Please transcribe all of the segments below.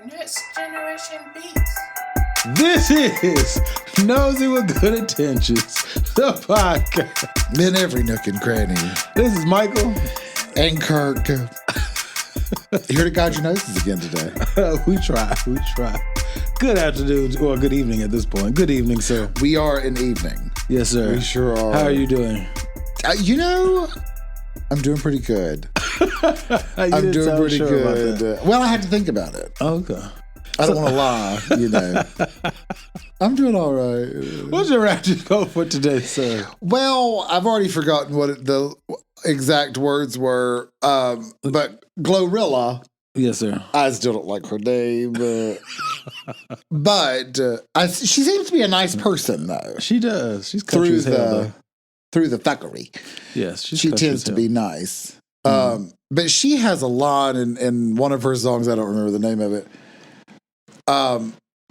Next Generation Beats. This is Nosey with Good Intentions, the podcast. In every nook and cranny. This is Michael. And Kirk. Here to guide your noses again today. We try. Good afternoon, or good evening at this point. Good evening, sir. We are in evening. Yes, sir. We sure are. How are you doing? I'm doing pretty good. I'm doing pretty good. Well, I had to think about it. Okay. I don't want to lie, I'm doing all right. What's your raptress code for today, sir? Well, I've already forgotten what the exact words were, but Glorilla. Yes, sir. I still don't like her name, but she seems to be a nice person, though. She does. She's country as hell, through the fuckery. Yes, she tends to be nice. But she has a line in one of her songs. I don't remember the name of it.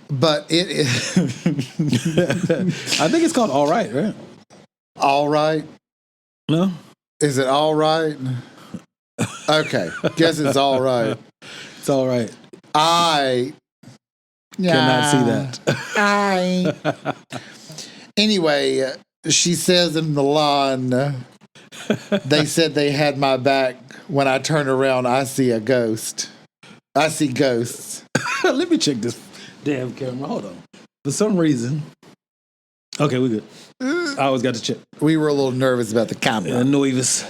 But it is. I think it's called All Right, right? All Right? No? Is it All Right? Okay. Guess it's All Right. It's all right. I cannot see that. Anyway, she says in the line, they said they had my back. When I turn around, I see a ghost. I see ghosts. Let me check this damn camera. Hold on. For some reason. Okay, we good. I always got to check. We were a little nervous about the camera. Nervous.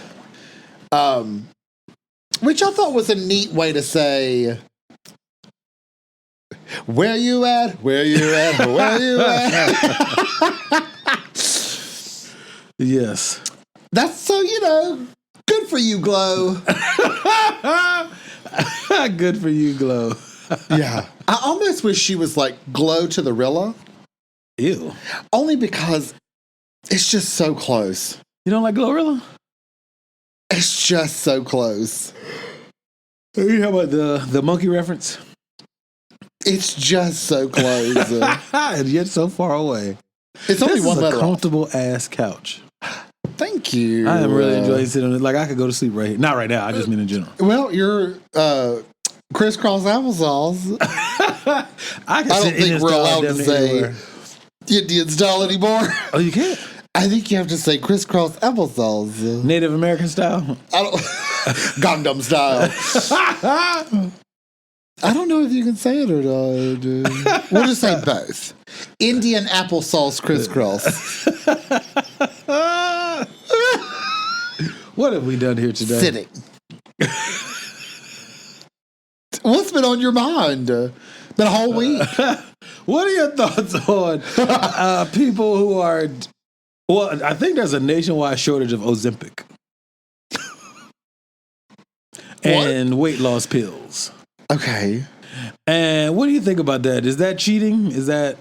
Which I thought was a neat way to say, where you at? Where you at? Where you at? Yes. That's so, good for you, Glow. Good for you, Glow. Yeah. I almost wish she was like Glow to the Rilla. Ew. Only because it's just so close. You don't like Glorilla? It's just so close. You know about the monkey reference? It's just so close. And yet so far away. It's only one letter off. Comfortable ass couch. Thank you. I am really enjoying sitting on it. Like, I could go to sleep right here. Not right now. I just mean in general. Well, you're crisscross applesauce. I don't think we're allowed to say Indian style anymore. Oh, you can't? I think you have to say crisscross applesauce. Native American style? I don't. Gundam style. I don't know if you can say it or not. We'll just say both. Indian applesauce crisscross. What have we done here today? Sitting. What's been on your mind? Been a whole week. What are your thoughts on people who are... Well, I think there's a nationwide shortage of Ozempic. And weight loss pills. Okay. And what do you think about that? Is that cheating? Is that...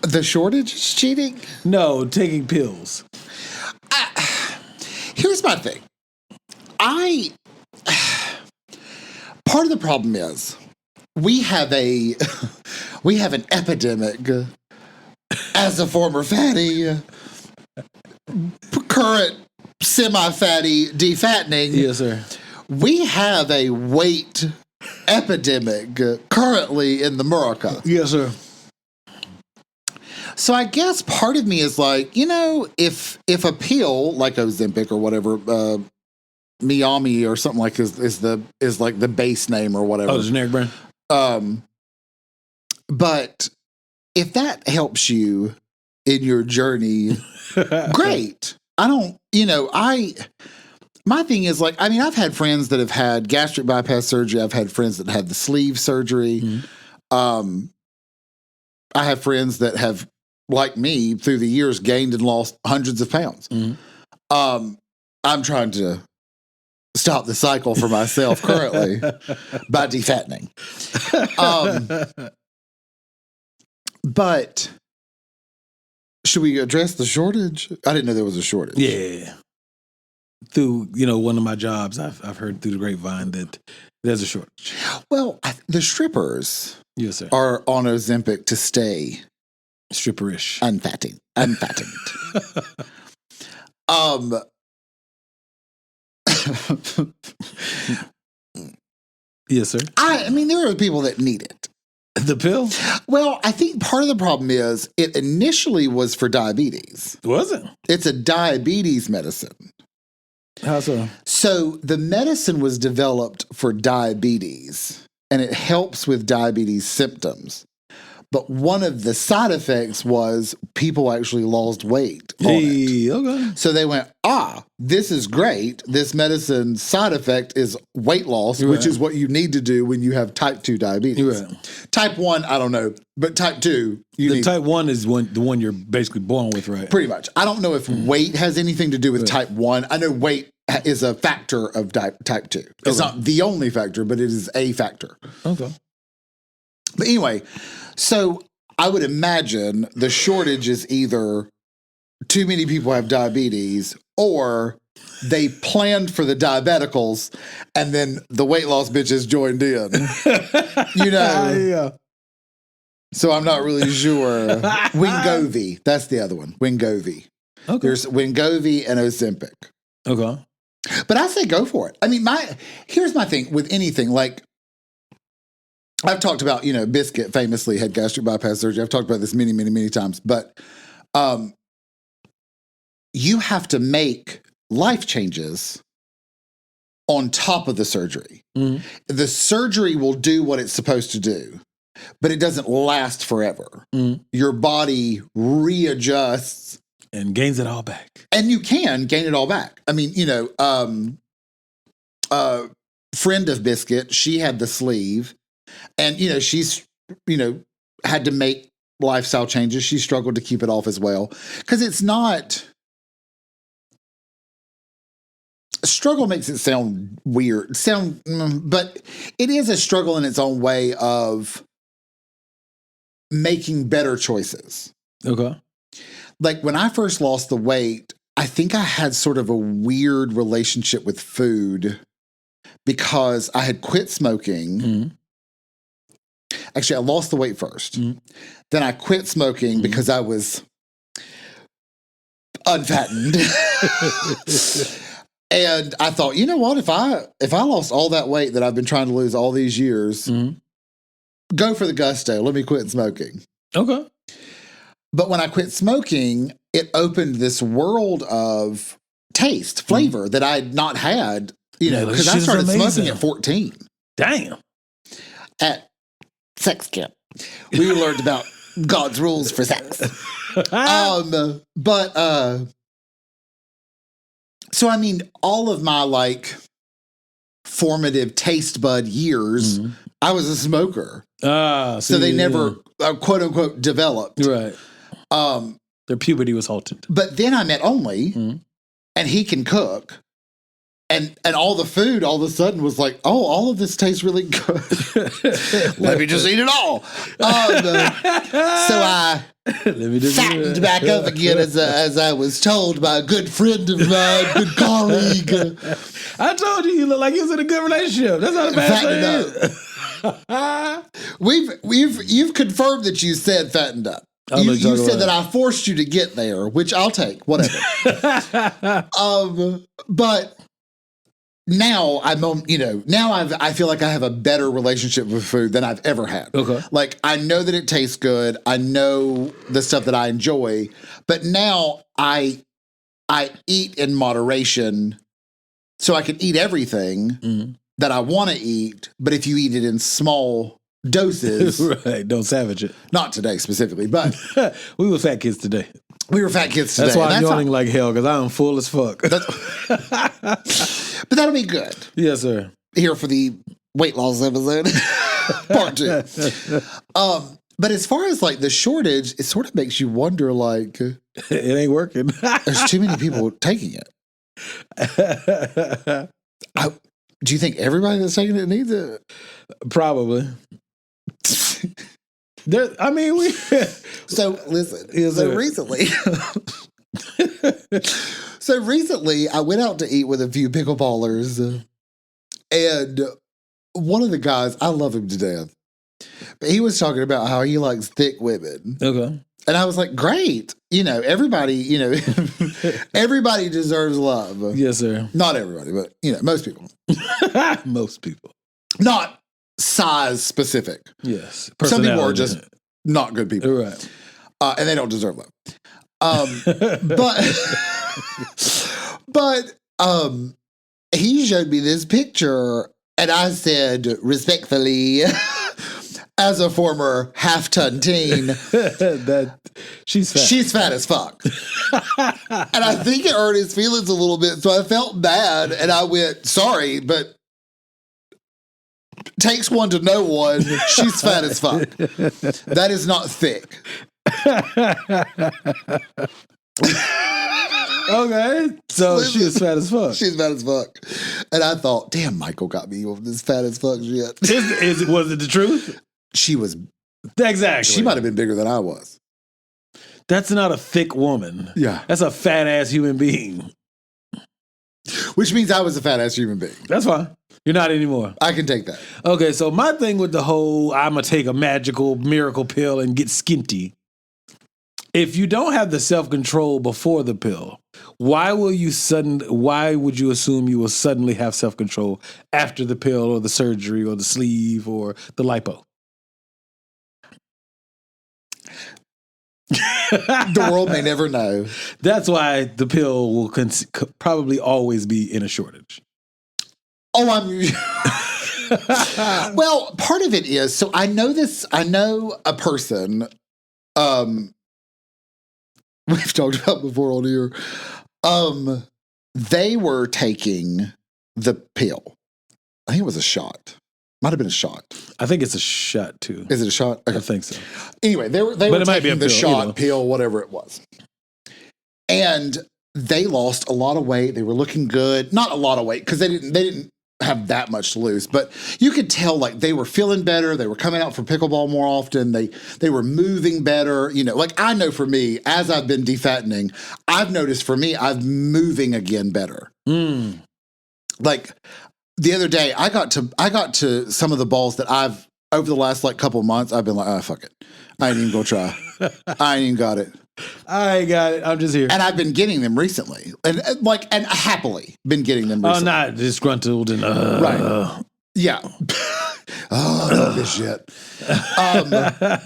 The shortage is cheating? No, taking pills. Here's my thing. Part of the problem is we have an epidemic as a former fatty, current semi-fatty defattening. Yes, sir. We have a weight epidemic currently in America. Yes, sir. So I guess part of me is like, if a pill like Ozempic or whatever, Miami or something like is like the base name or whatever. Oh, the generic brand. But if that helps you in your journey, great. My thing is like, I've had friends that have had gastric bypass surgery. I've had friends that had the sleeve surgery. Mm-hmm. I have friends that have, like me, through the years, gained and lost hundreds of pounds. Mm-hmm. I'm trying to stop the cycle for myself currently by defattening. But should we address the shortage? I didn't know there was a shortage. Yeah. Through, one of my jobs, I've heard through the grapevine that there's a shortage. Well, the strippers yes, sir. Are on Ozempic to stay stripperish. Unfattened. Yes, sir. I mean, there are people that need it. The pill? Well, I think part of the problem is it initially was for diabetes. Was it? It's a diabetes medicine. How so? So the medicine was developed for diabetes, and it helps with diabetes symptoms. But one of the side effects was people actually lost weight on it. Okay. So they went, this is great. This medicine's side effect is weight loss, which is what you need to do when you have type 2 diabetes. Right. Type 1, I don't know. But type 2, type 1 is the one you're basically born with, right? Pretty much. I don't know if weight has anything to do with type 1. I know weight is a factor of type 2. It's not the only factor, but it is a factor. Okay. But anyway, so I would imagine the shortage is either too many people have diabetes or they planned for the diabeticals and then the weight loss bitches joined in. Yeah. So I'm not really sure. Wegovy. That's the other one. Wegovy. Okay. There's Wegovy and Ozempic. Okay. But I say go for it. I mean, here's my thing with anything. Like, I've talked about, Biscuit famously had gastric bypass surgery. I've talked about this many, many, many times. But you have to make life changes on top of the surgery. Mm-hmm. The surgery will do what it's supposed to do, but it doesn't last forever. Mm-hmm. Your body readjusts. And gains it all back. And you can gain it all back. I mean, friend of Biscuit, she had the sleeve. And, she's, had to make lifestyle changes. She struggled to keep it off as well. Because it's not... Struggle makes it sound weird. But it is a struggle in its own way of making better choices. Okay. Like when I first lost the weight, I think I had sort of a weird relationship with food because I had quit smoking. Mm-hmm. Actually, I lost the weight first. Mm-hmm. Then I quit smoking because I was unfattened. And I thought, you know what? If I lost all that weight that I've been trying to lose all these years, go for the gusto. Let me quit smoking. Okay. But when I quit smoking, it opened this world of taste, flavor that I had not had, because I started smoking at 14. Damn. At sex camp. We learned about God's rules for sex. So I mean, all of my formative taste bud years, I was a smoker. So they never quote unquote developed. Right. Their puberty was halted. But then I met Only, and he can cook. And all the food all of a sudden was like, oh, all of this tastes really good. Let me just eat it all. So I fattened back up again as I was told by a good friend of mine, good colleague. I told you look like you was in a good relationship. That's not a bad thing. You've confirmed that you said fattened up. You said that I forced you to get there, which I'll take, whatever. But now I feel like I have a better relationship with food than I've ever had. Okay. Like I know that it tastes good. I know the stuff that I enjoy, but now I eat in moderation so I can eat everything that I want to eat. But if you eat it in small doses, right? Don't savage it. Not today specifically, but we were fat kids today. We were fat kids today. That's why I'm yawning like hell because I'm full as fuck. But that'll be good. Yes, sir. Here for the weight loss episode, part 2. But as far as the shortage, it sort of makes you wonder. It ain't working. There's too many people taking it. Do you think everybody that's taking it needs it? Probably. So listen. So recently, I went out to eat with a few pickleballers, and one of the guys, I love him to death, but he was talking about how he likes thick women. Okay. And I was like, great. Everybody, everybody deserves love. Yes, sir. Not everybody, but, most people. Most people. Not size specific. Yes. Some people are Personality. just not good people. Right. And they don't deserve love. But he showed me this picture, and I said, respectfully, as a former half-ton teen, that she's fat. she's fat as fuck. And I think it hurt his feelings a little bit, so I felt bad, and I went, sorry, but takes one to know one. She's fat as fuck. That is not thick. Okay, so she is fat as fuck. She's fat as fuck. And I thought, damn, Michael got me with this fat as fuck shit. Was it the truth? She was, Exactly. she might have been bigger than I was. That's not a thick woman. Yeah. That's a fat ass human being. Which means I was a fat ass human being. That's fine. You're not anymore. I can take that. Okay, so my thing with the whole I'm going to take a magical miracle pill and get skinty. If you don't have the self-control before the pill, why would you assume you will suddenly have self-control after the pill or the surgery or the sleeve or the lipo? The world may never know. That's why the pill will probably always be in a shortage. Oh, well, part of it is, so I know a person, we've talked about before on here. They were taking the pill. I think it was a shot. Might have been a shot. I think it's a shot too. Is it a shot? Okay. I think so. Anyway, they were taking the shot, pill, whatever it was. And they lost a lot of weight. They were looking good. Not a lot of weight because they didn't have that much to lose, but you could tell like they were feeling better. They were coming out for pickleball more often. They were moving better. You know, like I know for me, as I've been defattening, I've noticed for me, I'm moving again better. Like the other day, I got to some of the balls that I've over the last like couple of months, I've been like, oh fuck it, I ain't even gonna try. I ain't even got it. I ain't got it. I'm just here. And I've been getting them recently, and happily been getting them recently. Oh, not disgruntled and right. Yeah. Oh, I love this shit.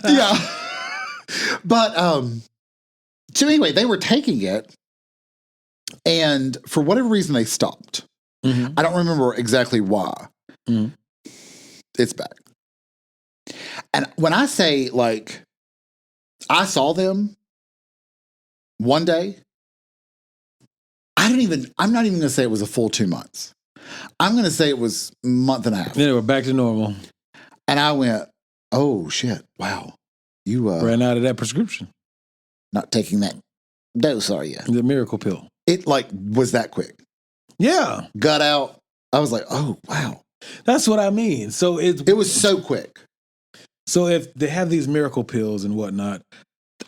Yeah. But so anyway, they were taking it, and for whatever reason, they stopped. Mm-hmm. I don't remember exactly why. Mm-hmm. It's back. And when I say like, I saw them one day, I'm not even going to say it was a full 2 months. I'm going to say it was a month and a half. Yeah, we're back to normal. And I went, oh shit, wow. You ran out of that prescription. Not taking that dose, are you? The miracle pill. It like was that quick. Yeah. Got out. I was like, oh wow. That's what I mean. So it was so quick. So if they have these miracle pills and whatnot,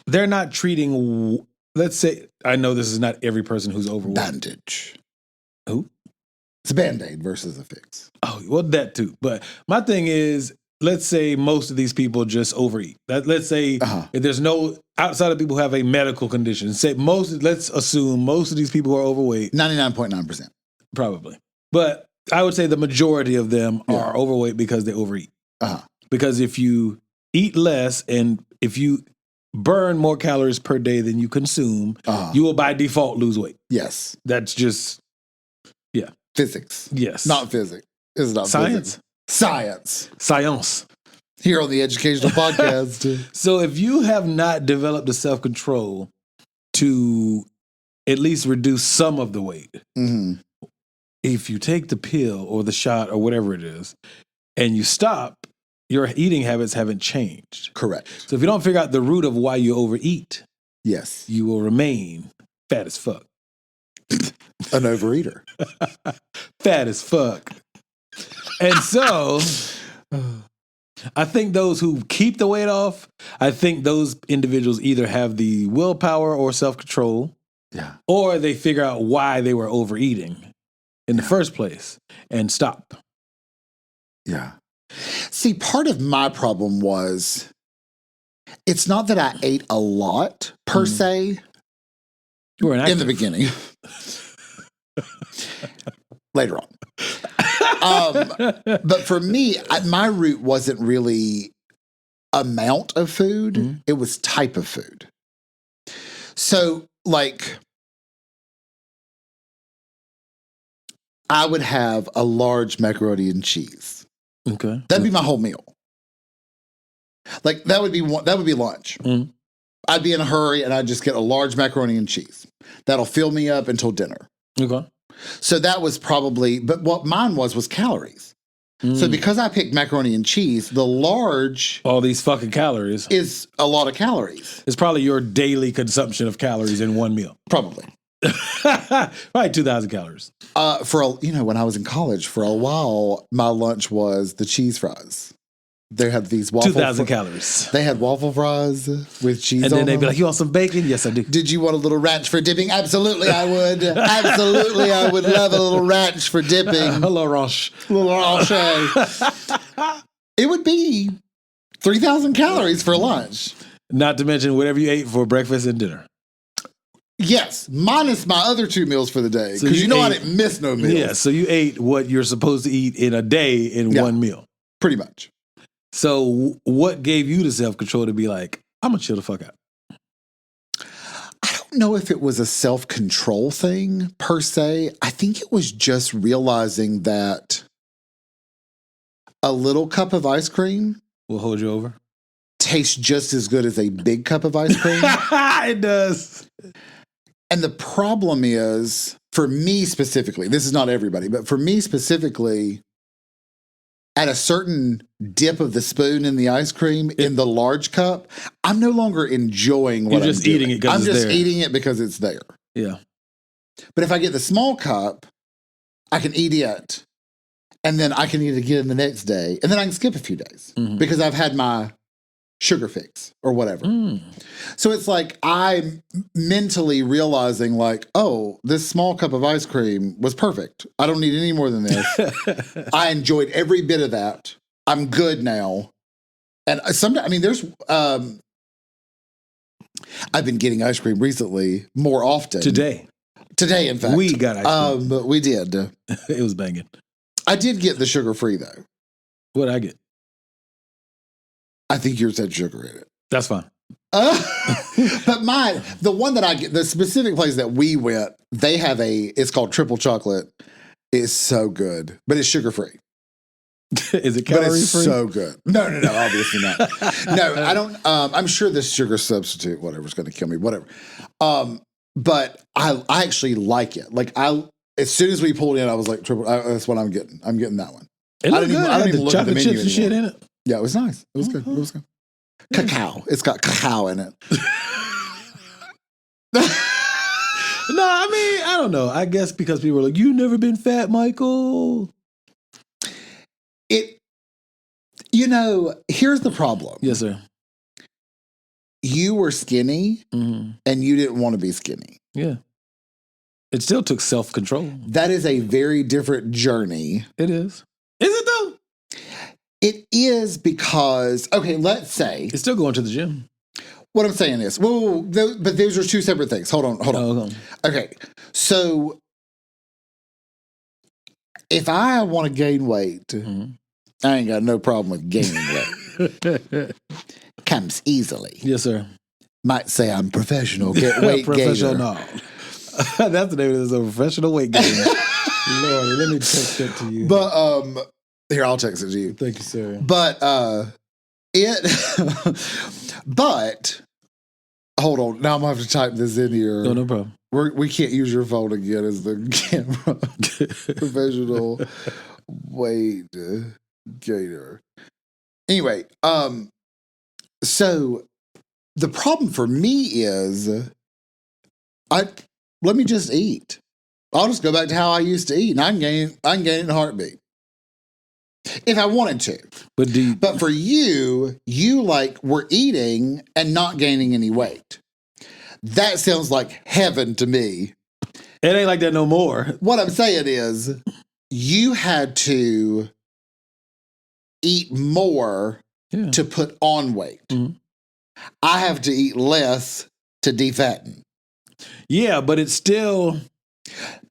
they're not treating, let's say, I know this is not every person who's overweight. Bandage. Who? It's a Band-Aid versus a fix. Oh, well, that too. But my thing is, let's say most of these people just overeat. Let's say if there's no, outside of people who have a medical condition, let's assume most of these people who are overweight. 99.9%. Probably. But I would say the majority of them are overweight because they overeat. Because if you eat less and if you burn more calories per day than you consume, you will by default lose weight. Yes. That's just, physics. Yes. Not physics. It's not science. Physics. Science. Here on the Educational Podcast. So if you have not developed the self-control to at least reduce some of the weight, if you take the pill or the shot or whatever it is, and you stop, your eating habits haven't changed. Correct. So if you don't figure out the root of why you overeat, yes, you will remain fat as fuck. An overeater. Fat as fuck. And so I think those who keep the weight off, I think those individuals either have the willpower or self-control, or they figure out why they were overeating in the first place and stop. Yeah. See, part of my problem was it's not that I ate a lot per se. You were in the beginning. Later on. But for me, my route wasn't really amount of food. Mm-hmm. It was type of food. So, like, I would have a large macaroni and cheese. Okay. That'd be my whole meal. Like, that would be lunch. Mm-hmm. I'd be in a hurry and I'd just get a large macaroni and cheese. That'll fill me up until dinner. Okay. So that was probably, but what mine was calories. So because I picked macaroni and cheese, the large all these fucking calories is a lot of calories. It's probably your daily consumption of calories in one meal. Probably. Probably 2,000 calories. When I was in college, for a while, my lunch was the cheese fries. They had these waffle 2,000 calories. They had waffle fries with cheese and on then they'd be them. like, you want some bacon? Yes, I do. Did you want a little ranch for dipping? Absolutely, I would. Absolutely, I would love a little ranch for dipping. Hello, Ranch. Little ranch. It would be 3,000 calories for lunch. Not to mention whatever you ate for breakfast and dinner. Yes, minus my other 2 meals for the day. So Because you I ate- didn't miss no meals. Yeah, so you ate what you're supposed to eat in a day in one meal. Pretty much. So what gave you the self-control to be like, I'm going to chill the fuck out? I don't know if it was a self-control thing per se. I think it was just realizing that a little cup of ice cream We'll hold you over. tastes just as good as a big cup of ice cream. It does. And the problem is, for me specifically, this is not everybody, but for me specifically, at a certain dip of the spoon in the ice cream in the large cup, I'm no longer enjoying what You're just I'm doing. eating it 'cause I'm it's just there. eating it because it's there. Yeah. But if I get the small cup, I can eat it, and then I can eat it again the next day, and then I can skip a few days because I've had my sugar fix or whatever. So it's like I'm mentally realizing like, oh, this small cup of ice cream was perfect. I don't need any more than this. I enjoyed every bit of that. I'm good now. And sometimes, I mean, there's, I've been getting ice cream recently more often. Today, in fact. We got ice cream. But we did. It was banging. I did get the sugar-free though. What'd I get? I think yours had sugar in it. That's fine. But mine, the one that I get, the specific place that we went, they have it's called triple chocolate. It's so good, but it's sugar-free. Is it But calorie it's free? so good. No, obviously not. No, I don't. I'm sure this sugar substitute, whatever's going to kill me, whatever. But I actually like it. Like as soon as we pulled in, I was like, that's what I'm getting. I'm getting that one. It looked good. I don't even The look at the chocolate menu chips and shit anymore. in it. Yeah, it was nice. It was good. It was good. Cacao. It's got cacao in it. No, I mean, I don't know. I guess because people are like, "You never been fat, Michael." Here's the problem. Yes, sir. You were skinny and you didn't want to be skinny. Yeah. It still took self-control. That is a very different journey. It is. Is it though? It is because, okay, let's say. It's still going to the gym. What I'm saying is, but those are 2 separate things. Hold on. Hold on. Okay, so if I want to gain weight, I ain't got no problem with gaining weight. Comes easily. Yes, sir. Might say I'm professional weight Professional. gainer. That's the name of this, a professional weight gainer. Lord, let me text that to you. But here, I'll text it to you. Thank you, sir. But but hold on. Now I'm gonna have to type this in here. No problem. We can't use your phone again as the camera. Professional weight gainer. Anyway, so the problem for me is let me just eat. I'll just go back to how I used to eat, and I can gain it in a heartbeat if I wanted to. But for you were eating and not gaining any weight. That sounds like heaven to me. It ain't like that no more. What I'm saying is, you had to eat more to put on weight. I have to eat less to defatten. Yeah, but it's still.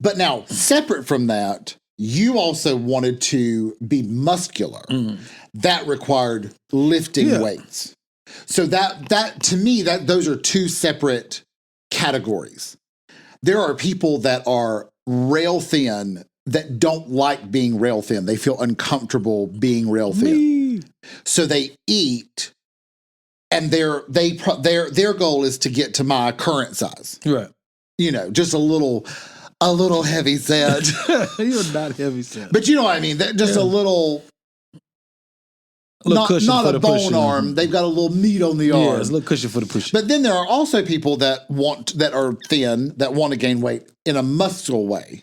But now, separate from that, you also wanted to be muscular. That required lifting weights. So that to me, those are two separate categories. There are people that are rail thin that don't like being rail thin. They feel uncomfortable being rail thin. So they eat, and their goal is to get to my current size. Right. You know, just a little heavy set. You're not heavy set. But you know what I mean? Just a little not a bone arm. They've got a little meat on the arm. Yeah, it's a little cushion for the push. But then there are also people that are thin, that want to gain weight in a muscle way.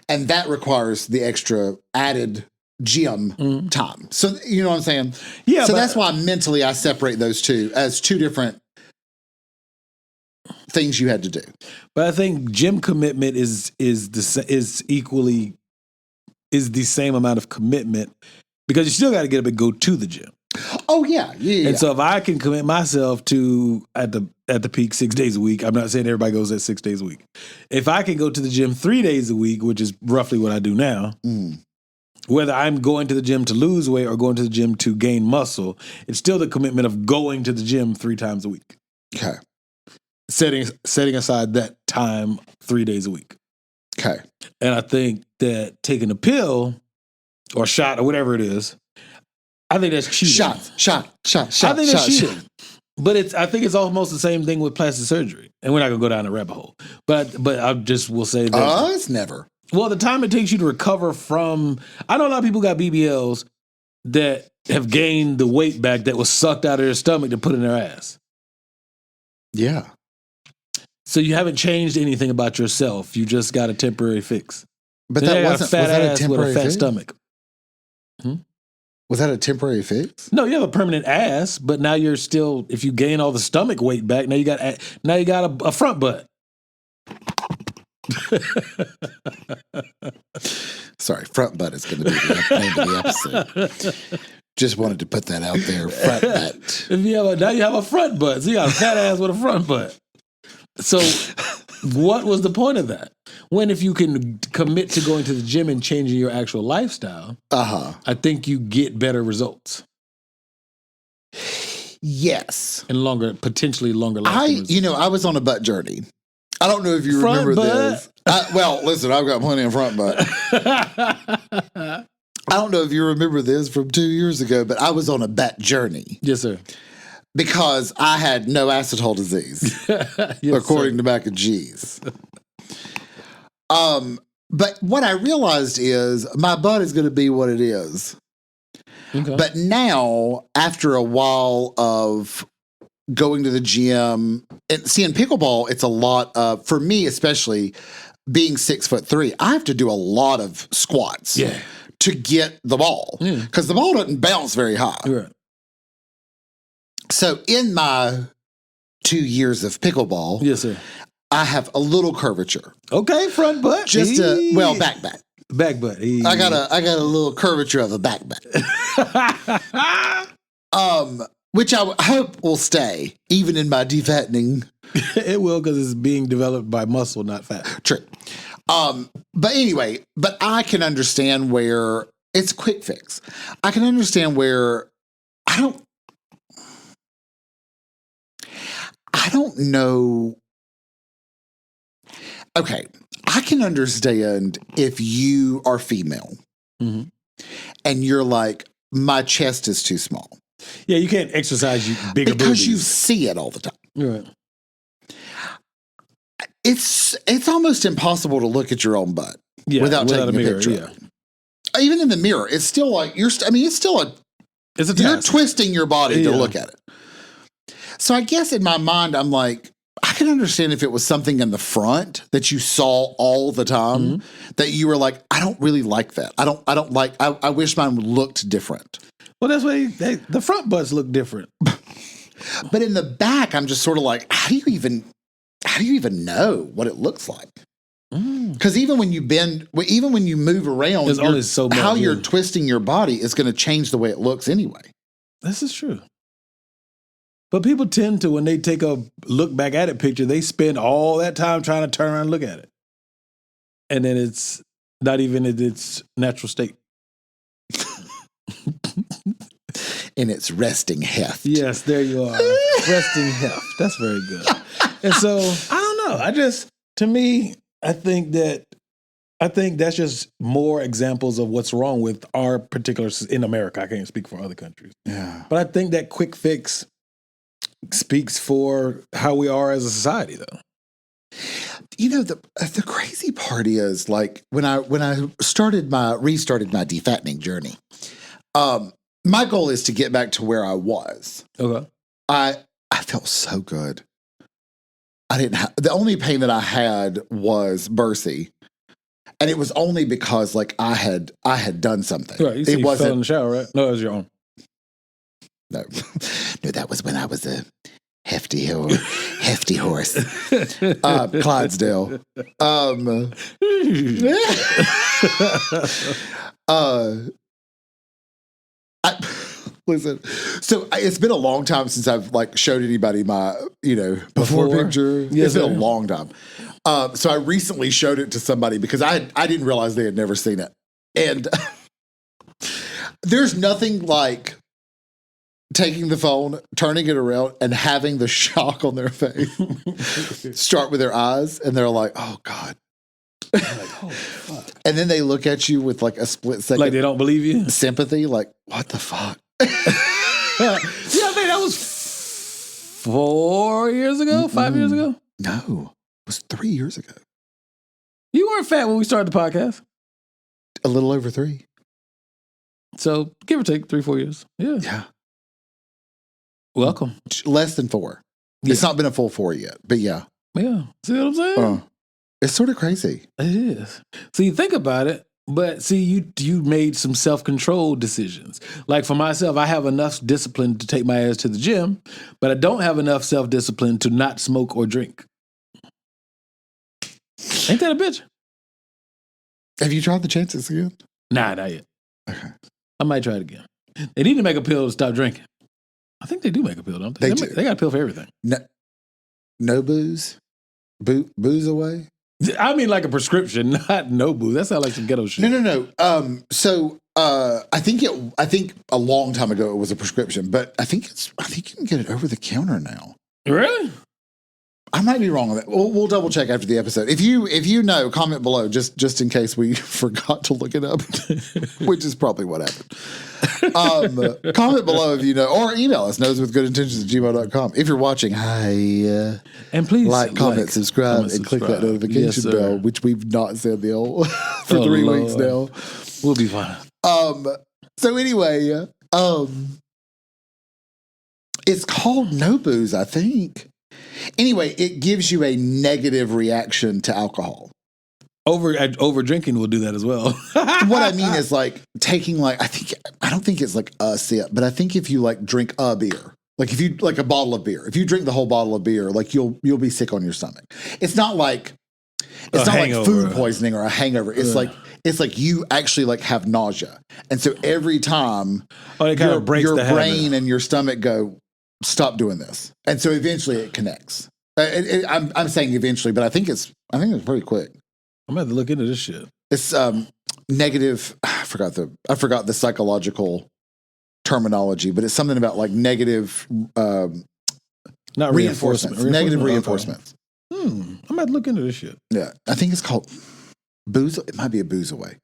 And that requires the extra added gym time. So you know what I'm saying? Yeah. So that's why mentally I separate those two as two different things you had to do. But I think gym commitment is the same amount of commitment, because you still got to get up and go to the gym. Oh yeah. And so if I can commit myself to at the peak 6 days a week, I'm not saying everybody goes at 6 days a week. If I can go to the gym 3 days a week, which is roughly what I do now, whether I'm going to the gym to lose weight or going to the gym to gain muscle, it's still the commitment of going to the gym 3 times a week. Okay. Setting aside that time 3 days a week. Okay. And I think that taking a pill or shot or whatever it is, I think that's cheating. Shot. I think that's cheating. But I think it's almost the same thing with plastic surgery. And we're not going to go down the rabbit hole. But I just will say that. It's never. Well, the time it takes you to recover from, I know a lot of people got BBLs that have gained the weight back that was sucked out of their stomach to put in their ass. Yeah. So you haven't changed anything about yourself. You just got a temporary fix. But so that wasn't a fat ass with a fat fix? stomach. Was that a temporary fix? No, you have a permanent ass, but now you're still, if you gain all the stomach weight back, now you got a front butt. Sorry, front butt is going to be the name of the episode. Just wanted to put that out there. Front butt. Now you have a front butt. So you got a fat ass with a front butt. So what was the point of that? When if you can commit to going to the gym and changing your actual lifestyle, I think you get better results. Yes. And potentially longer lasting results. I was on a butt journey. I don't know if you remember this. Well, listen, I've got plenty of front butt. I don't know if you remember this from 2 years ago, but I was on a butt journey. Yes, sir. Because I had no acetol disease, according to Mac and G's. But what I realized is my butt is going to be what it is. Okay. But now, after a while of going to the gym and seeing pickleball, it's a lot of, for me especially, being 6'3", I have to do a lot of squats to get the ball because the ball doesn't bounce very high. Right. So in my 2 years of pickleball, yes, sir, I have a little curvature. Okay, front butt. Just back butt. Back butt. I got a little curvature of a back butt. Which I hope will stay even in my defattening. It will, because it's being developed by muscle, not fat. True. But anyway, I can understand where it's a quick fix. I can understand where I don't know. Okay, I can understand if you are female and you're like, my chest is too small. Yeah, you can't exercise bigger because boobies. You see it all the time. Right. It's almost impossible to look at your own butt without taking a mirror, picture. Yeah. Even in the mirror, it's still like it's a task. You're twisting your body to look at it. So I guess in my mind, I'm like, I can understand if it was something in the front that you saw all the time that you were like, I don't really like that. I wish mine looked different. Well, that's why the front butts look different. But in the back, I'm just sort of like, how do you even know what it looks like? Because even when you move around, there's only so much, how you're twisting your body is going to change the way it looks anyway. This is true. But people tend to, when they take a look back at it picture, they spend all that time trying to turn around and look at it. And then Not even in its natural state. In its resting heft. Yes, there you are. Resting heft. That's very good. And so, I don't know. To me, I think that's just more examples of what's wrong with our particular, in America. I can't speak for other countries. Yeah. But I think that quick fix speaks for how we are as a society, though. You know, the crazy part is, like, when I restarted my defattening journey, my goal is to get back to where I was. Okay. I felt so good. The only pain that I had was Bercy. And it was only because, like, I had done something. Right, you fell in the shower, right? No, it was your own. No, that was when I was a hefty horse. Clydesdale. Listen, so it's been a long time since I've, like, showed anybody my, before picture. Yes, it's been a long time. So I recently showed it to somebody because I didn't realize they had never seen it. And there's nothing like taking the phone, turning it around, and having the shock on their face start with their eyes, and they're like, "Oh God." Like, oh, fuck. And then they look at you with, like, a split second, like they don't believe you. sympathy, like, "What the fuck?" Yeah, I think that was 4 years ago, 5 years ago. No, it was 3 years ago. You weren't fat when we started the podcast. A little over 3. So give or take 3-4 years. Yeah. Yeah. Welcome. Less than 4. Yeah. It's not been a full 4 yet, but yeah. Yeah. See what I'm saying? It's sort of crazy. It is. So you think about it, but see, you made some self-control decisions. Like for myself, I have enough discipline to take my ass to the gym, but I don't have enough self-discipline to not smoke or drink. Ain't that a bitch? Have you tried the chances again? Nah, not yet. Okay. I might try it again. They need to make a pill to stop drinking. I think they do make a pill, don't they? They do. They got a pill for everything. No booze? Booze away? I mean, like a prescription, not no booze. That sounds like some ghetto shit. No. So I think a long time ago it was a prescription, but I think you can get it over the counter now. Really? I might be wrong on that. We'll double check after the episode. If you know, comment below just in case we forgot to look it up, which is probably what happened. Comment below if you know, or email us nosewithgoodintentions@gmail.com. If you're watching, hi, and please like, comment, subscribe, and click that notification bell, which we've not said the whole for 3 weeks now. We'll be fine. So anyway, it's called No Booze, I think. Anyway, it gives you a negative reaction to alcohol. Over drinking will do that as well. What I mean is, like, taking, like, I don't think it's like a sip, but I think if you, like, drink a beer, like if you, like, a bottle of beer, if you drink the whole bottle of beer, like, you'll be sick on your stomach. It's not like food poisoning or a hangover. It's like you actually, like, have nausea, and so every time it kind of breaks your the brain habit. and your stomach go, stop doing this, and so eventually it connects. I'm saying eventually, but I think it's pretty quick. I'm gonna have to look into this shit. It's negative. I forgot the psychological terminology, but it's something about, like, negative Not reinforcements. Negative reinforcements. I'm gonna have to look into this shit. Yeah, I think it's called booze. It might be a booze away.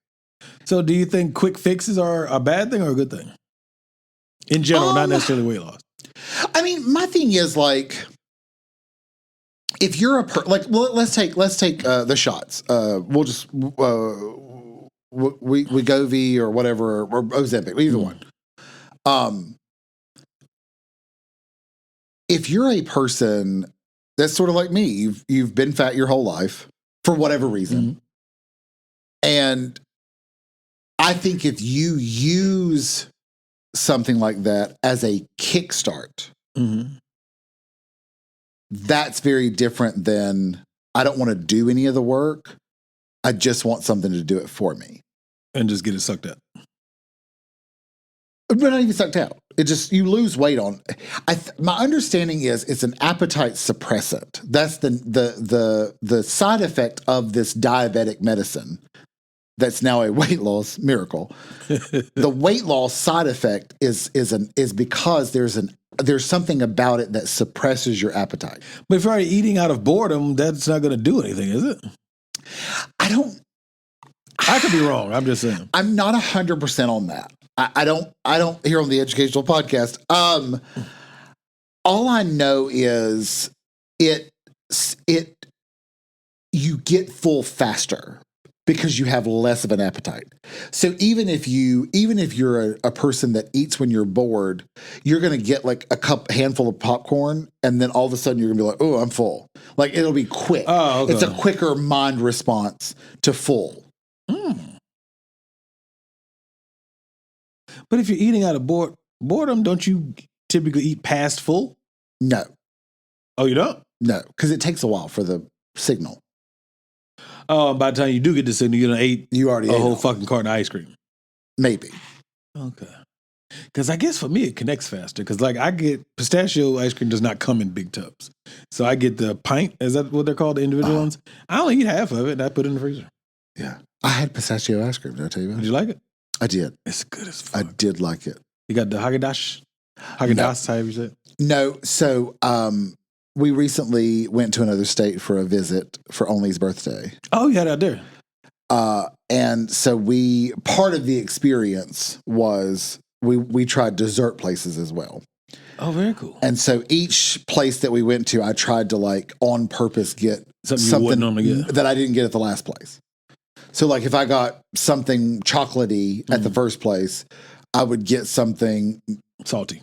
So, do you think quick fixes are a bad thing or a good thing? In general, not necessarily weight loss. I mean, my thing is, like, if you're let's take the shots. We'll just Wegovy or whatever, or Ozempic, either one. If you're a person that's sort of like me, you've been fat your whole life for whatever reason, and I think if you use something like that as a kickstart, that's very different than, I don't want to do any of the work. I just want something to do it for me. And just get it sucked up. But not even sucked out. It just, you lose weight on. My understanding is it's an appetite suppressant. That's the side effect of this diabetic medicine that's now a weight loss miracle. The weight loss side effect is because there's something about it that suppresses your appetite. But if you're already eating out of boredom, that's not going to do anything, is it? I could be wrong. I'm just saying. I'm not 100% on that. I don't hear on the educational podcast. All I know is you get full faster because you have less of an appetite. So even if you're a person that eats when you're bored, you're going to get like handful of popcorn, and then all of a sudden you're going to be like, oh, I'm full. Like it'll be quick. Oh, okay. It's a quicker mind response to full. But if you're eating out of boredom, don't you typically eat past full? No. Oh, you don't? No, because it takes a while for the signal. Oh, and by the time you do get the signal, you already ate a whole fucking carton of ice cream. Maybe. Okay. Because I guess for me, it connects faster. Because like I get pistachio ice cream does not come in big tubs. So I get the pint. Is that what they're called? The individual ones? I only eat half of it and I put it in the freezer. Yeah. I had pistachio ice cream. Did I tell you about it? Did you like it? I did. It's good as fuck. I did like it. You got the Haagen-Dazs? Haagen-Dazs, however you say it? No. So we recently went to another state for a visit for Only's birthday. Oh, you had it out there. And so part of the experience was we tried dessert places as well. Oh, very cool. And so each place that we went to, I tried to like on purpose get something that I didn't get at the last place. So like if I got something chocolatey at the first place, I would get something salty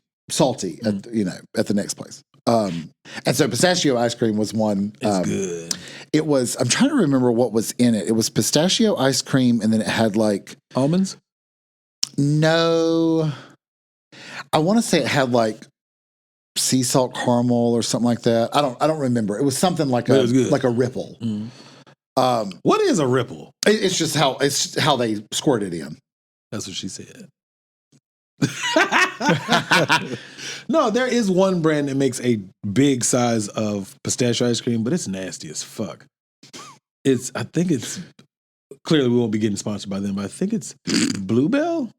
at the next place. And so pistachio ice cream was one. It's good. It was, I'm trying to remember what was in it. It was pistachio ice cream, and then it had like almonds. No, I want to say it had like sea salt caramel or something like that. I don't remember. It was something like a ripple. Mm. What is a ripple? It's just how they squirt it in. That's what she said. No, there is one brand that makes a big size of pistachio ice cream, but it's nasty as fuck. I think it's clearly we won't be getting sponsored by them, but I think it's Bluebell.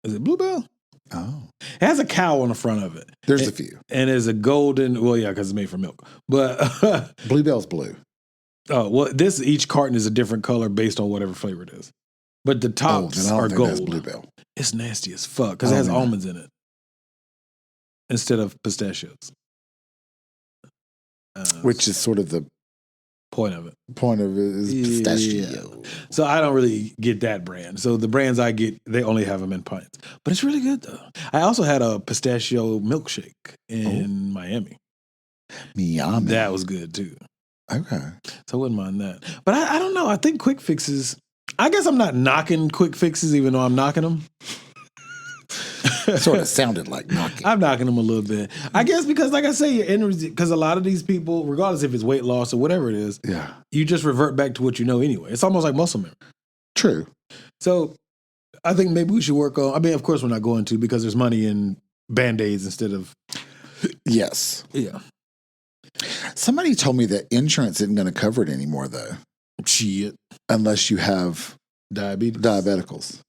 Is it Bluebell? Oh, it has a cow on the front of it. There's a few, and there's a golden. Well, yeah, because it's made from milk. But Bluebell's blue. Oh well, each carton is a different color based on whatever flavor it is. But the tops are gold. That's Bluebell. It's nasty as fuck because it has almonds in it instead of pistachios, which is sort of the point of it. Point of it is pistachio. Yeah. So I don't really get that brand. So the brands I get, they only have them in pints. But it's really good though. I also had a pistachio milkshake in Miami. Miami. That was good too. Okay. So I wouldn't mind that. But I don't know. I think quick fixes, I guess I'm not knocking quick fixes even though I'm knocking them. Sort of sounded like knocking. I'm knocking them a little bit. I guess because, like I say, because a lot of these people, regardless if it's weight loss or whatever it is, you just revert back to what you know anyway. It's almost like muscle memory. True. So I think maybe we should work on, I mean, of course we're not going to because there's money in Band-Aids instead of. Yes. Yeah. Somebody told me that insurance isn't going to cover it anymore, though. Shit. Unless you have diabeticals.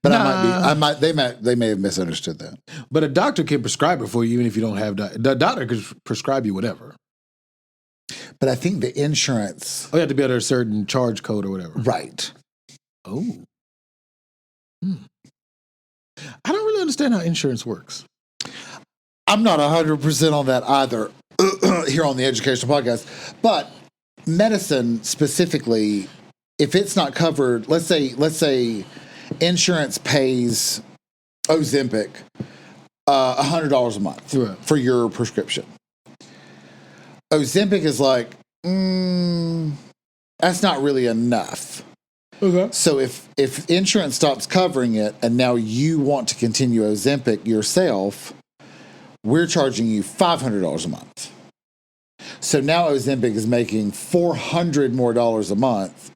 But they may have misunderstood that. But a doctor can prescribe it for you even if you don't have the doctor could prescribe you whatever. But I think the insurance. Oh, you have to be under a certain charge code or whatever. Right. Oh. I don't really understand how insurance works. I'm not 100% on that either here on the Educational Podcast. But medicine specifically, if it's not covered, let's say insurance pays Ozempic $100 a month for your prescription. Ozempic is like, that's not really enough. Okay. So if insurance stops covering it and now you want to continue Ozempic yourself, we're charging you $500 a month. So now Ozempic is making $400 more a month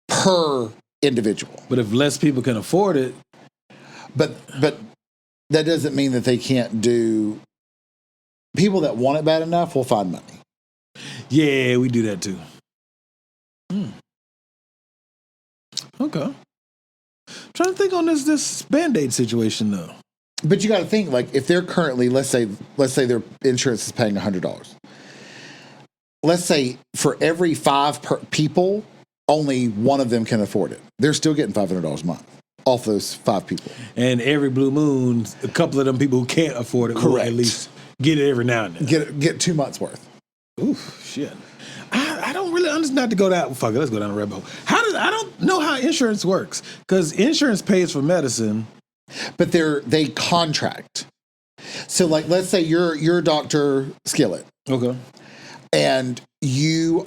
per individual. But if less people can afford it. But that doesn't mean that they can't do. People that want it bad enough will find money. Yeah, we do that too. Okay. I'm trying to think on this Band-Aid situation though. But you got to think, like, if they're currently, let's say their insurance is paying $100. Let's say for every five people, only one of them can afford it. They're still getting $500 a month off those 5 people. And every blue moon, a couple of them people who can't afford it will at least get it every now and then. Get 2 months worth. Oof, shit. I don't really understand. Not to go down. Fuck it, let's go down the rabbit hole. I don't know how insurance works because insurance pays for medicine, but they contract. So, like, let's say you're Dr. Skillet. Okay. And you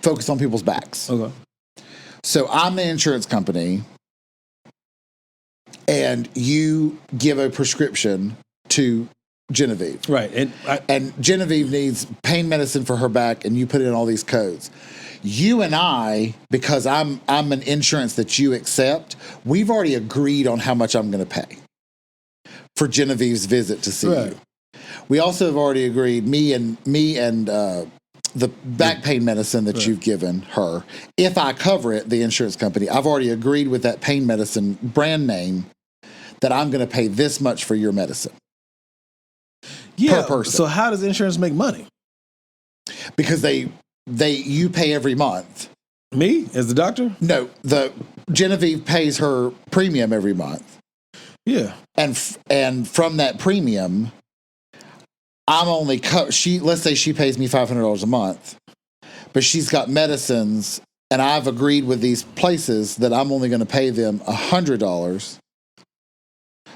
focus on people's backs. Okay. So I'm the insurance company, and you give a prescription to Genevieve. Right. And Genevieve needs pain medicine for her back, and you put in all these codes. You and I, because I'm an insurance that you accept, we've already agreed on how much I'm going to pay for Genevieve's visit to see you. We also have already agreed, me and the back pain medicine that you've given her, if I cover it, the insurance company, I've already agreed with that pain medicine brand name that I'm going to pay this much for your medicine. Yeah. Per person. So how does insurance make money? Because you pay every month. Me as the doctor? No, the Genevieve pays her premium every month. Yeah. And from that premium, I'm only let's say she pays me $500 a month, but she's got medicines, and I've agreed with these places that I'm only going to pay them $100.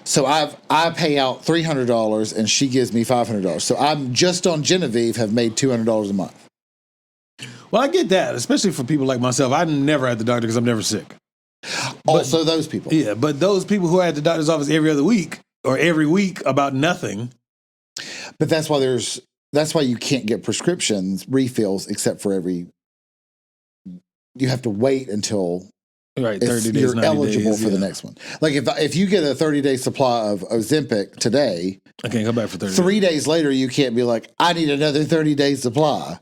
So I pay out $300, and she gives me $500. So I'm just on Genevieve have made $200 a month. Well, I get that, especially for people like myself. I'm never at the doctor because I'm never sick. Also, those people. Yeah, but those people who are at the doctor's office every other week or every week about nothing. But that's why you can't get prescriptions refills except for you have to wait until 30 days, you're eligible days, for the next one. Like if you get a 30-day supply of Ozempic today, I can't come back for 30 3 days later, you can't be like, I need another 30-day supply.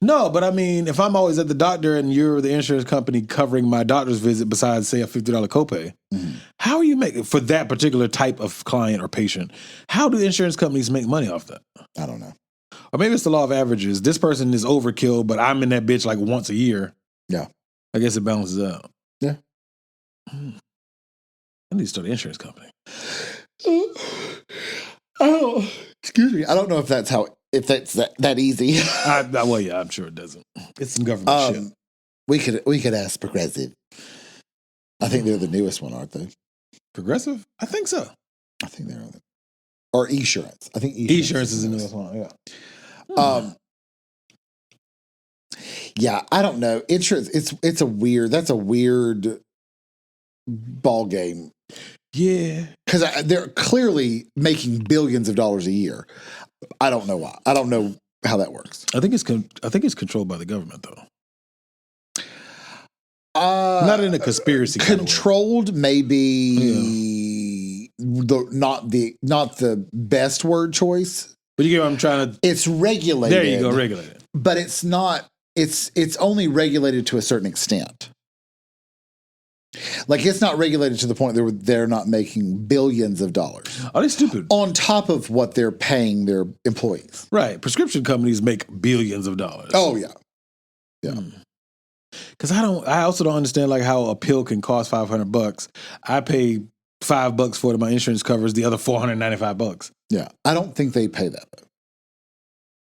No, but I mean, if I'm always at the doctor and you're the insurance company covering my doctor's visit besides, say, a $50 copay, how are you making, for that particular type of client or patient, how do insurance companies make money off that? I don't know. Or maybe it's the law of averages. This person is overkill, but I'm in that bitch like once a year. Yeah. I guess it balances out. Yeah. I need to start an insurance company. Oh, excuse me. I don't know if that's that easy. Well, yeah, I'm sure it doesn't. It's some government shit. We could ask Progressive. I think they're the newest one, aren't they? Progressive? I think so. I think they're or Esurance. I think Esurance is the newest one. Yeah. Yeah, I don't know. Insurance. That's a weird ball game. Yeah, because they're clearly making billions of dollars a year. I don't know why. I don't know how that works. I think it's controlled by the government, though. Not in a conspiracy. Controlled, maybe not the best word choice. But you get what I'm trying to. It's regulated. There you go, regulated. But it's not. It's only regulated to a certain extent. Like, it's not regulated to the point that they're not making billions of dollars. Are they stupid? On top of what they're paying their employees. Right. Prescription companies make billions of dollars. Oh, yeah. Yeah. Because I also don't understand like how a pill can cost $500. I pay $5 for it. My insurance covers the other $495. Yeah. I don't think they pay that, though.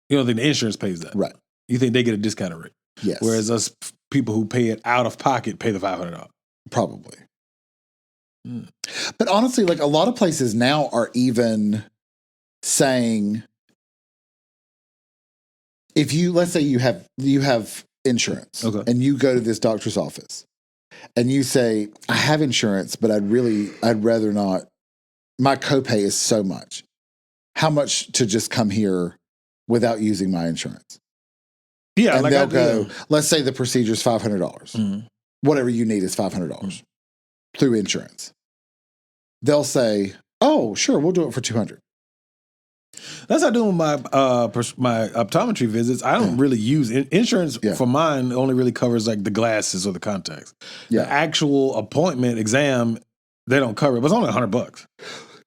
You don't think the insurance pays that? Right. You think they get a discounted rate? Yes. Whereas us people who pay it out of pocket pay the $500. Probably. But honestly, like, a lot of places now are even saying, if let's say you have insurance, okay, and you go to this doctor's office and you say, I have insurance, but I'd rather not, my copay is so much. How much to just come here without using my insurance? Yeah. And like they'll go, let's say the procedure is $500. Mm-hmm. Whatever you need is $500 through insurance. They'll say, oh, sure, we'll do it for $200. That's how I do with my my optometry visits. I don't really use insurance for mine. Only really covers like the glasses or the contacts. Yeah. The actual appointment exam, they don't cover it. But it's only $100.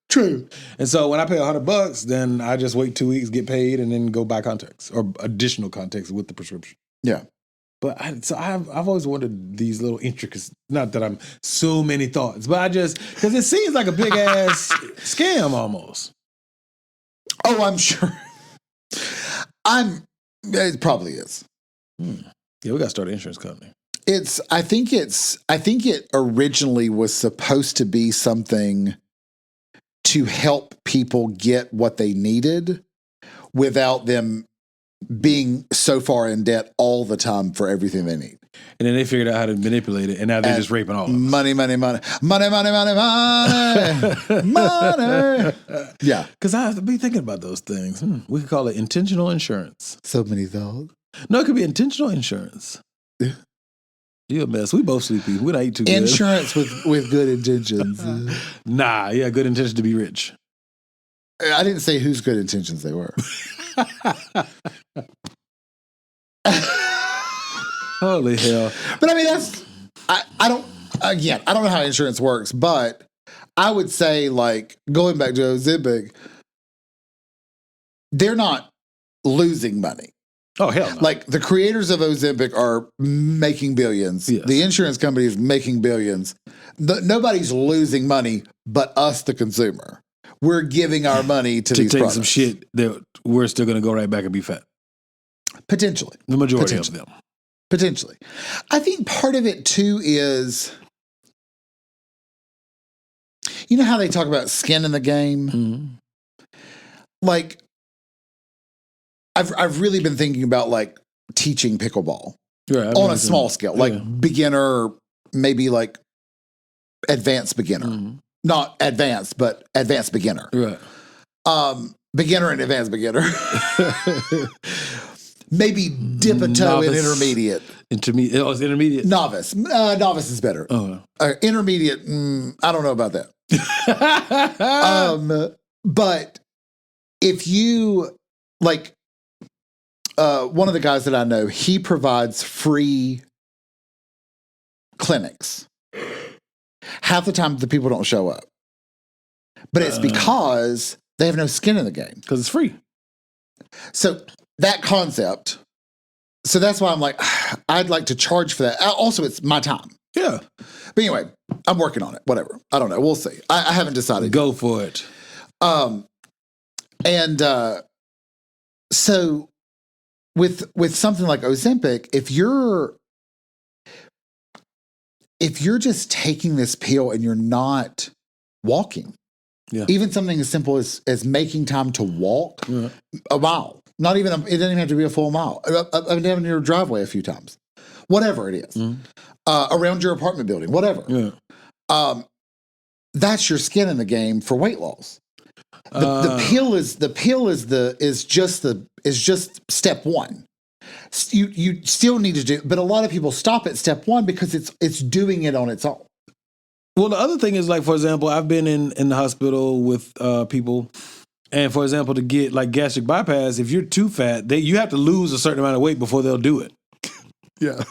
True. And so when I pay $100, then I just wait 2 weeks, get paid, and then go buy contacts or additional contacts with the prescription. Yeah. But I've always wondered these little intricacies. Not that I'm so many thoughts, but because it seems like a big ass scam almost. Oh, I'm sure. It probably is. Yeah, we got to start an insurance company. I think it originally was supposed to be something to help people get what they needed without them being so far in debt all the time for everything they need. And then they figured out how to manipulate it, and now they're just raping all of us. Money. Yeah. Because I have to be thinking about those things. We could call it intentional insurance. So many thoughts. No, it could be intentional insurance. Yeah. You're a mess. We both sleepy. We don't eat too good. Insurance with good intentions. Nah, good intention to be rich. I didn't say whose good intentions they were. Holy hell. But I mean, I don't know how insurance works, but I would say, like, going back to Ozempic, they're not losing money. Oh, hell no. Like, the creators of Ozempic are making billions. Yes. The insurance company is making billions. Nobody's losing money but us, the consumer. We're giving our money to these take products. some shit that we're still going to go right back and be fat. Potentially. The majority of them. Potentially. I think part of it, too, is, you know how they talk about skin in the game? Mm-hmm. Like, I've really been thinking about, like, teaching pickleball on a small scale, like beginner, maybe like advanced beginner. Mm-hmm. Not advanced, but advanced beginner. Right. Beginner and advanced beginner. Maybe dip a toe in intermediate. Intermediate. Oh, it's intermediate. Novice. Novice is better. Oh. Intermediate. I don't know about that. But if you like, one of the guys that I know, he provides free clinics. Half the time, the people don't show up, but it's because they have no skin in the game. Because it's free. So that concept. So that's why I'm like, I'd like to charge for that. Also, it's my time. Yeah. But anyway, I'm working on it. Whatever. I don't know. We'll see. I haven't decided. Go for it. So with something like Ozempic, if you're just taking this pill and you're not walking, even something as simple as making time to walk a mile, not even, it doesn't even have to be a full mile. I've been down in your driveway a few times, whatever it is, around your apartment building, whatever. Yeah. That's your skin in the game for weight loss. The pill is just step one. You still need to do, but a lot of people stop at step one because it's doing it on its own. Well, the other thing is, like, for example, I've been in the hospital with people, and for example, to get like gastric bypass, if you're too fat, you have to lose a certain amount of weight before they'll do it. Yeah.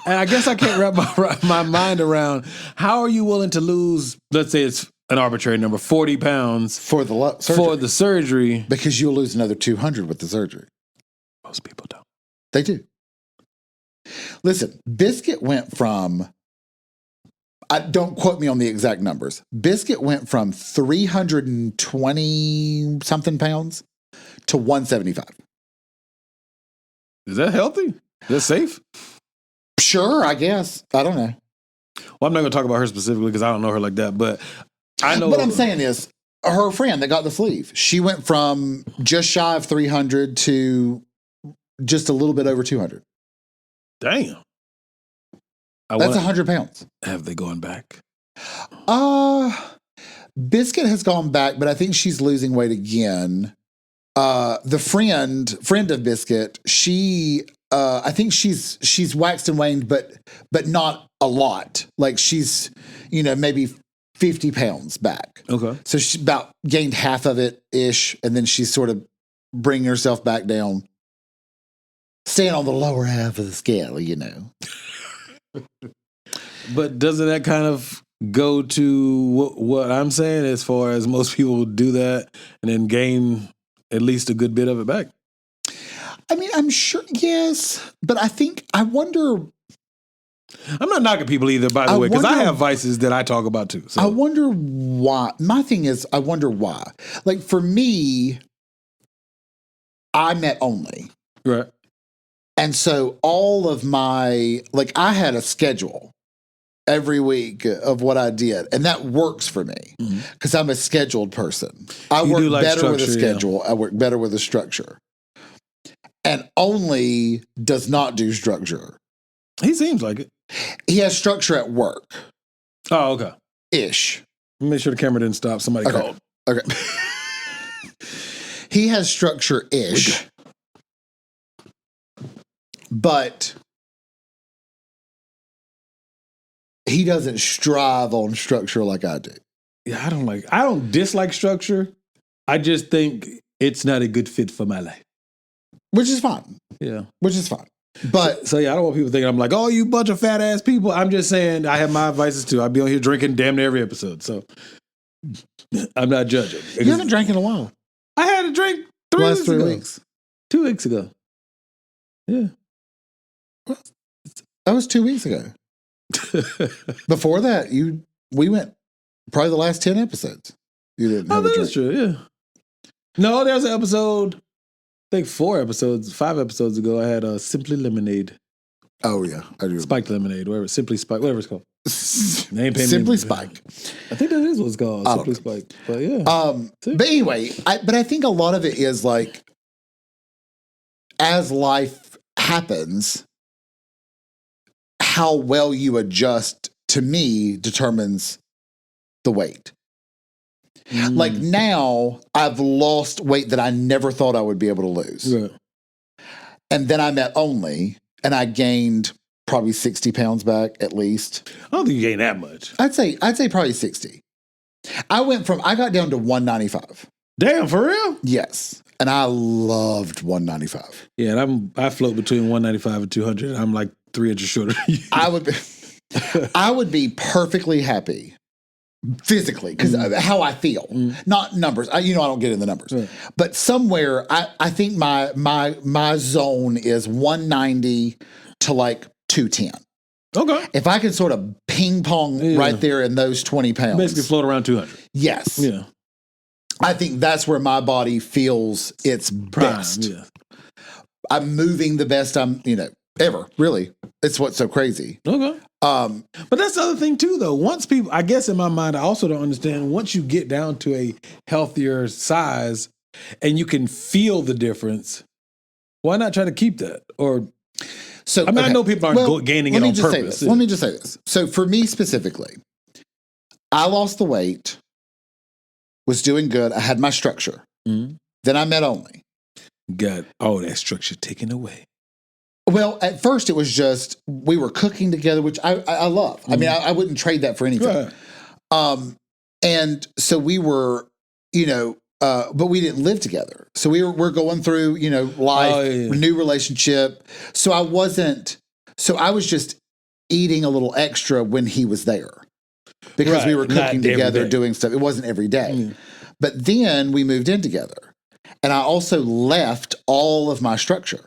And I guess I can't wrap my mind around how are you willing to lose, let's say it's an arbitrary number, 40 pounds for the surgery. For the surgery. Because you'll lose another 200 with the surgery. Most people don't. They do. Listen, Biscuit went from, don't quote me on the exact numbers, Biscuit went from 320 something pounds to 175. Is that healthy? Is that safe? Sure, I guess. I don't know. Well, I'm not going to talk about her specifically because I don't know her like that, but I know. What I'm saying is, her friend that got the sleeve, she went from just shy of 300 to just a little bit over 200. Damn. That's 100 pounds. Have they gone back? Biscuit has gone back, but I think she's losing weight again. The friend of Biscuit, she, I think she's waxed and waned, but not a lot. Like she's, maybe 50 pounds back. Okay. So she about gained half of it ish. And then she's sort of bringing herself back down, staying on the lower half of the scale, you know. But doesn't that kind of go to what I'm saying as far as most people do that and then gain at least a good bit of it back? I mean, I'm sure, yes. But I wonder. I'm not knocking people either, by the way, because I wonder- have vices that I talk about too. So. I wonder why. My thing is, I wonder why. Like for me, I met only. Right. And so all of my, like I had a schedule every week of what I did. And that works for me because I'm a scheduled person. I You work do like better with a structure, yeah. schedule. I work better with a structure. And only does not do structure. He seems like it. He has structure at work. Oh, okay. Ish. Make sure the camera didn't stop. Somebody called. Okay. He has structure ish. But he doesn't strive on structure like I do. Yeah, I don't dislike structure. I just think it's not a good fit for my life. Which is fine. Yeah. Which is fine. But So yeah, I don't want people thinking I'm like, oh, you bunch of fat ass people. I'm just saying I have my vices too. I'd be on here drinking damn near every episode. So I'm not judging. you haven't drank in a while. I had a drink 3 Last weeks 3 ago. weeks. 2 weeks ago. Yeah. That was 2 weeks ago. Before that, we went probably the last 10 episodes. You didn't Oh, have a that drink. is true, yeah. No, there's an episode, I think 5 episodes ago, I had a Simply Lemonade. Oh yeah, I do. Spiked Lemonade, whatever, Simply Spike, whatever it's called. They ain't paying me- Simply Spike. I think that is what it's called, I don't Simply know. Spike. But yeah. But anyway, I think a lot of it is like, as life happens, how well you adjust to me determines the weight. Like now, I've lost weight that I never thought I would be able to lose. Right. And then I met Only, and I gained probably 60 pounds back at least. I don't think you gained that much. I'd say probably 60. I got down to 195. Damn, for real? Yes. And I loved 195. Yeah, and I float between 195 and 200. I'm like 3 inches shorter than you. I would be perfectly happy physically because how I feel, not numbers. I don't get in the numbers, Right. but somewhere I think my zone is 190 to like 210. Okay. If I can sort of ping pong right there in those 20 pounds, Basically float around 200. yes, Yeah. I think that's where my body feels its Prime, best. yeah. I'm moving the best I'm ever. Really, it's what's so crazy. Okay. But that's the other thing too, though. Once people, I guess in my mind, I also don't understand. Once you get down to a healthier size and you can feel the difference, why not try to keep that? Or, So I mean, I know people aren't gaining it on Say purpose. this. Let me just say this. So for me specifically, I lost the weight, was doing good. I had my structure. Mhm. Then I met Only. Got all that structure taken away. Well, at first it was just we were cooking together, which I love. I mean, I wouldn't trade that for anything. Right. And so we were, but we didn't live together. So we're going through, life, new relationship. So I was just eating a little extra when he was there because we were Not cooking every together, day. doing stuff. It wasn't every day. But then we moved in together and I also left all of my structure.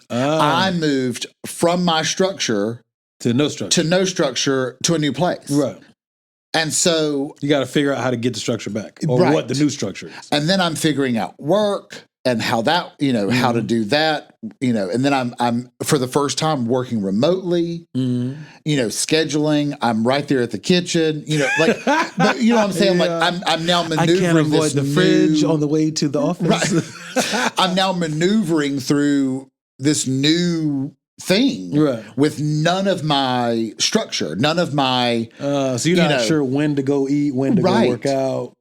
I moved from my structure to no structure. to a new place. Right. And so, You got to figure out how to get the structure back or Right. what the new structure is. and then I'm figuring out work and how that, how to do that, and then I'm for the first time working remotely, scheduling. I'm right there at the kitchen, but you know what I'm saying? Yeah. Like I'm now I maneuvering can't avoid this the fridge new- on the way to the office. Right. I'm now maneuvering through this new thing Right. with none of my structure, none of my. So you're not sure when to go eat, when to Right. go work out.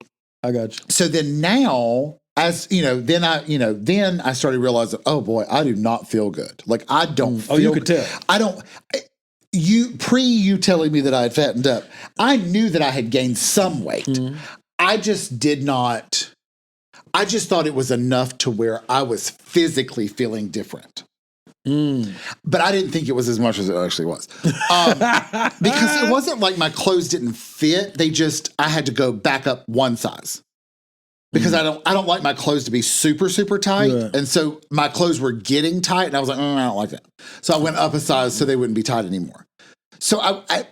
I got you. So then now, as then I started realizing, oh boy, I do not feel good. Like I don't. Oh, feel you could tell. I don't. you telling me that I had fattened up, I knew that I had gained some weight. I just did not. I just thought it was enough to where I was physically feeling different. But I didn't think it was as much as it actually was. Because it wasn't like my clothes didn't fit. I had to go back up one size. Because I don't like my clothes to be super, super tight. Right. And so my clothes were getting tight and I was like, I don't like that. So I went up a size so they wouldn't be tight anymore. So I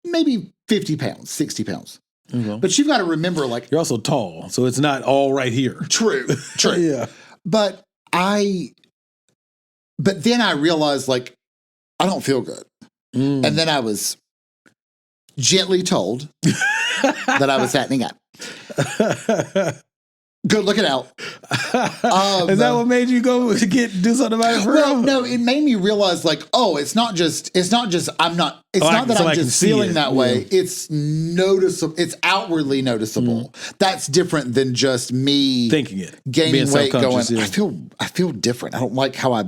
maybe 50 pounds, 60 pounds. Okay. But you've got to remember, like, you're also tall, so it's not all right here. True. Yeah. But then I realized, like, I don't feel good. And then I was gently told that I was fattening up. Good looking out. Is that what made you go do something about it for real? No, it made me realize, like, it's not just I'm not that I'm just feeling that way. It's noticeable. It's outwardly noticeable. That's different than just me thinking it, gaining weight, going, yeah. I feel different. I don't like how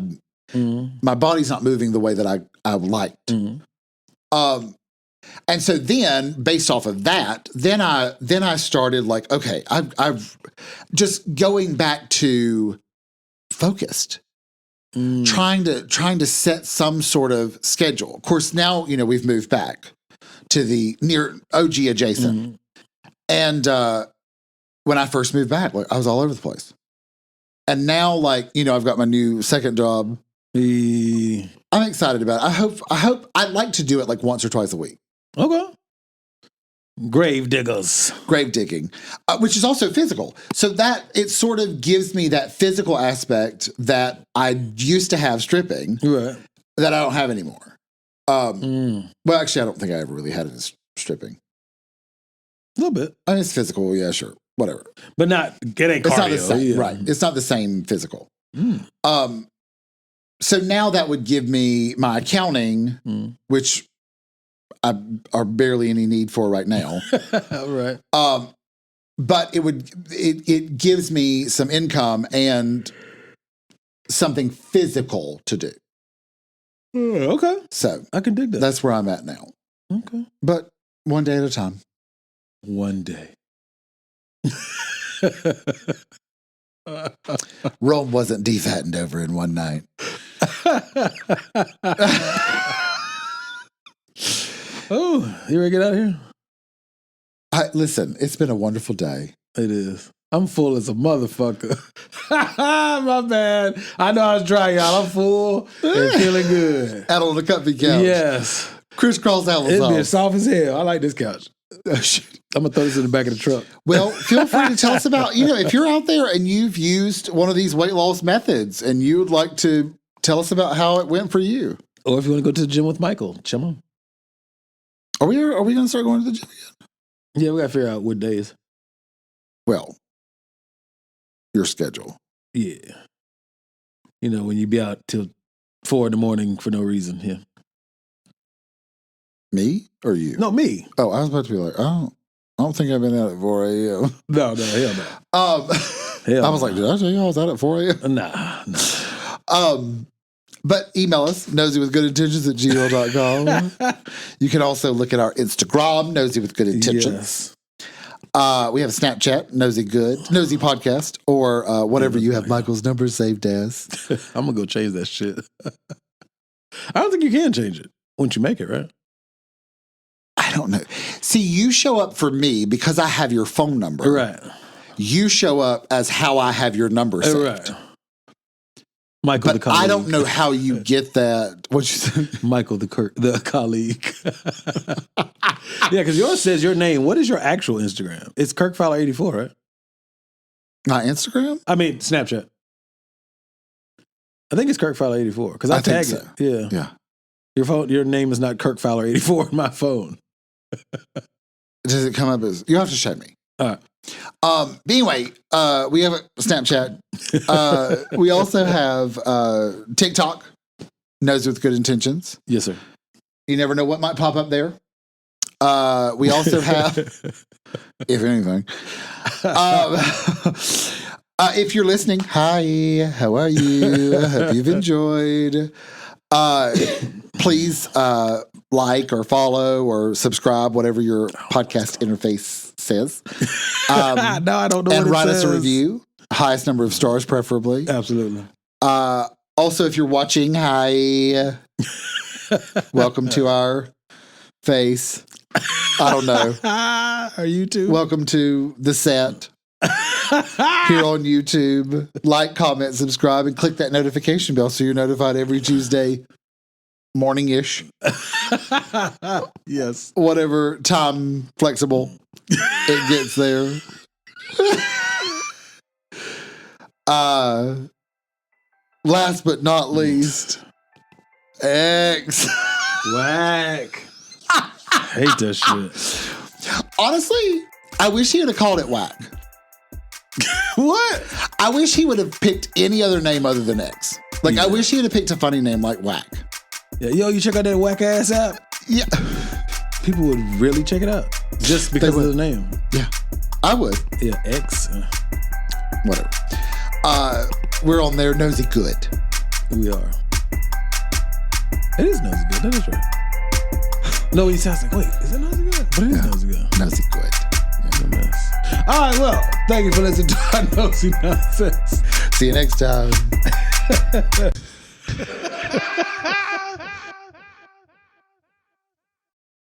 my body's not moving the way that I liked. And so then, based off of that, then I started like, okay, I've just going back to focused, trying to set some sort of schedule. Of course, now we've moved back to the near OG adjacent, and when I first moved back, like, I was all over the place, and now, like, I've got my new second job. I'm excited about it. I hope I'd like to do it like once or twice a week. Okay. Grave digging, which is also physical. So that it sort of gives me that physical aspect that I used to have stripping, right, that I don't have anymore. Well, actually, I don't think I ever really had it as stripping. A little bit. I mean, it's physical, yeah, sure, whatever. But not getting cardio. It's not the same, yeah. Right. It's not the same physical. So now that would give me my accounting, which I are barely any need for right now. Right. But it gives me some income and something physical to do. Okay. So I can dig that. That's where I'm at now. Okay. But one day at a time. One day. Rome wasn't defattened over in one night. Oh, you ready to get out of here? Listen, it's been a wonderful day. It is. I'm full as a motherfucker. My bad. I know I was dry, y'all. I'm full and feeling good. Out on the comfy couch. Yes. Crisscross applesauce. It's been soft as hell. I like this couch. I'm going to throw this in the back of the truck. Well, feel free to tell us about, if you're out there and you've used one of these weight loss methods and you would like to tell us about how it went for you. Or if you want to go to the gym with Michael, come on. Are we going to start going to the gym again? Yeah, we got to figure out what days. Well, your schedule. Yeah. When you be out till 4 a.m. for no reason. Yeah. Me or you? No, me. Oh, I was about to be like, I don't think I've been out at 4 a.m. No, hell no. I was like, did I tell you I was out at 4 a.m.? Nah. But email us, noseywithgoodintentions@gmail.com. You can also look at our Instagram, Nosey with Good Intentions. Yes. We have a Snapchat, Nosey Podcast, or whatever you have Michael's number saved as. I'm going to go change that shit. I don't think you can change it once you make it, right? I don't know. See, you show up for me because I have your phone number. Right. You show up as how I have your number saved. Right. Michael, but the colleague. I don't know how you get that. What you said? Michael, the colleague. Yeah, because yours says your name. What is your actual Instagram? It's KirkFowler84, right? My Instagram? I mean, Snapchat. I think it's KirkFowler84 because I tagged it. Yeah. Yeah. Your name is not KirkFowler84 on my phone. Does it come up as? You have to show me. All right. But anyway, we have a Snapchat. We also have TikTok, Nosey with Good Intentions. Yes, sir. You never know what might pop up there. We also have, if anything, if you're listening, hi, how are you? I hope you've enjoyed. Please like or follow or subscribe, whatever your podcast interface says. No, I don't know. And what it write us a says. review. Highest number of stars, preferably. Absolutely. Also, if you're watching, hi. Welcome to our face. I don't know. Are you too? Welcome to the set here on YouTube. Like, comment, subscribe, and click that notification bell so you're notified every Tuesday morning-ish. Yes. Whatever time flexible it gets there. Last but not least, X. Whack. I hate that shit. Honestly, I wish he would have called it Whack. What? I wish he would have picked any other name other than X. Like, I wish he would have picked a funny name like Whack. Yeah, yo, you check out that whack ass app? Yeah. People would really check it out just because of the name. Yeah. I would. Yeah, X. Whatever. We're on there. Nosey Good. We are. It is Nosey Good. That is right. No, he sounds like, wait, is it Nosey Good? But it is Nosey Good. Nosey Good. Yeah, mess. All right, well, thank you for listening to our Nosey Nonsense. See you next time.